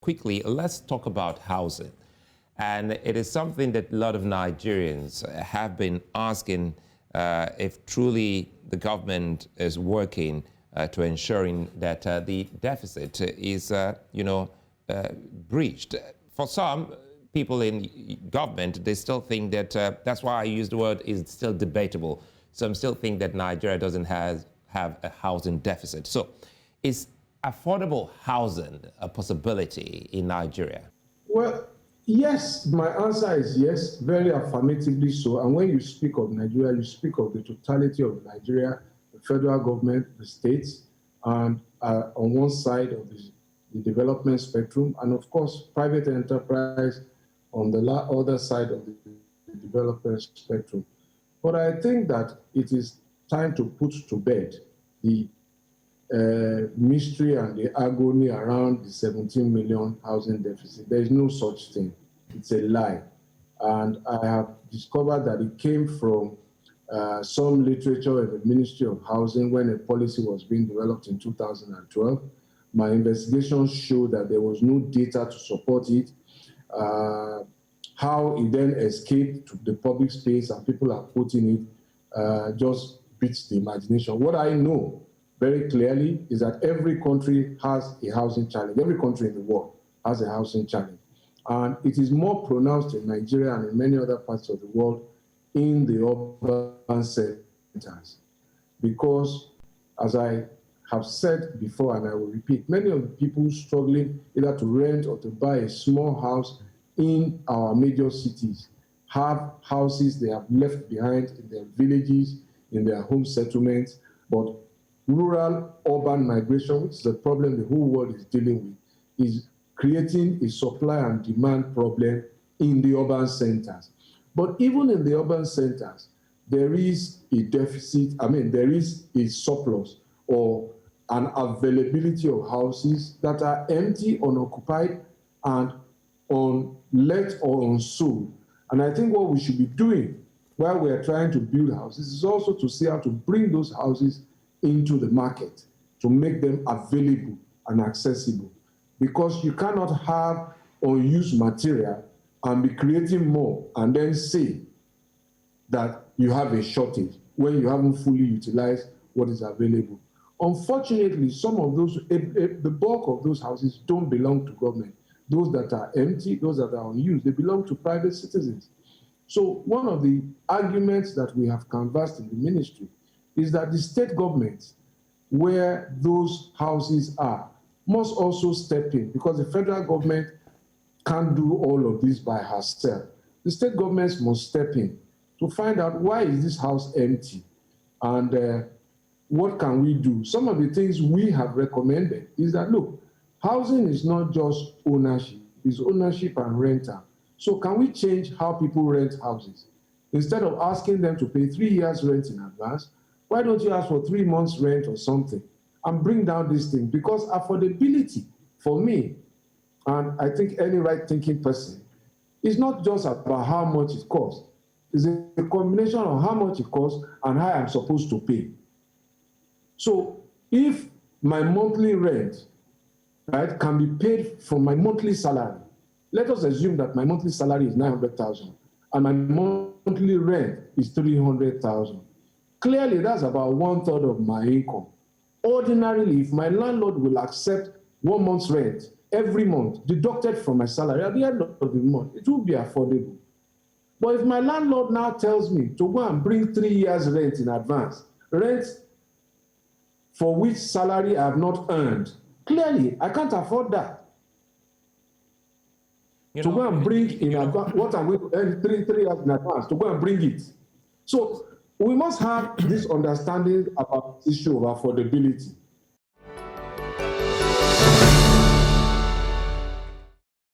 quickly, let's talk about housing. And it is something that a lot of Nigerians have been asking if truly the government is working to ensuring that the deficit is, breached. For some people in government, they still think that, that's why I use the word, is still debatable. Some still think that Nigeria doesn't have a housing deficit. So is affordable housing a possibility in Nigeria? Well, yes, my answer is yes, very affirmatively so. And when you speak of Nigeria, you speak of the totality of Nigeria, the federal government, the states, and on one side of the development spectrum, and of course, private enterprise on the other side of the development spectrum. But I think that it is time to put to bed the mystery and the agony around the 17 million housing deficit. There is no such thing. It's a lie. And I have discovered that it came from some literature in the Ministry of Housing when a policy was being developed in 2012. My investigations showed that there was no data to support it. How it then escaped to the public space and people are quoting it just beats the imagination. What I know very clearly is that every country has a housing challenge. Every country in the world has a housing challenge. And it is more pronounced in Nigeria and in many other parts of the world in the urban centers. Because, as I have said before, and I will repeat, many of the people struggling either to rent or to buy a small house in our major cities have houses they have left behind in their villages, in their home settlements, but rural-urban migration, which is a problem the whole world is dealing with, is creating a supply and demand problem in the urban centers. But even in the urban centers, there is a deficit, there is a surplus or an availability of houses that are empty, unoccupied, and unlet or unsold. And I think what we should be doing while we are trying to build houses is also to see how to bring those houses into the market, to make them available and accessible. Because you cannot have unused material and be creating more and then say that you have a shortage when you haven't fully utilized what is available. Unfortunately, some of those, the bulk of those houses don't belong to government. Those that are empty, those that are unused, they belong to private citizens. So one of the arguments that we have canvassed in the ministry is that the state governments, where those houses are, must also step in, because the federal government can't do all of this by herself. The state governments must step in to find out why is this house empty and what can we do. Some of the things we have recommended is that, look, housing is not just ownership, it's ownership and rental. So can we change how people rent houses? Instead of asking them to pay 3 years rent in advance, why don't you ask for 3 months rent or something and bring down this thing? Because affordability, for me, and I think any right-thinking person, is not just about how much it costs. It's a combination of how much it costs and how I'm supposed to pay. So if my monthly rent, right, can be paid from my monthly salary, let us assume that my monthly salary is 900,000 and my monthly rent is 300,000. Clearly, that's about 1/3 of my income. Ordinarily, if my landlord will accept 1 month's rent every month, deducted from my salary at the end of the month, it will be affordable. But if my landlord now tells me to go and bring 3 years rent in advance, rent for which salary I have not earned, clearly, I can't afford that. To go and bring in advance, what I'm going to earn 3 years in advance, to go and bring it. So we must have this understanding about the issue of affordability.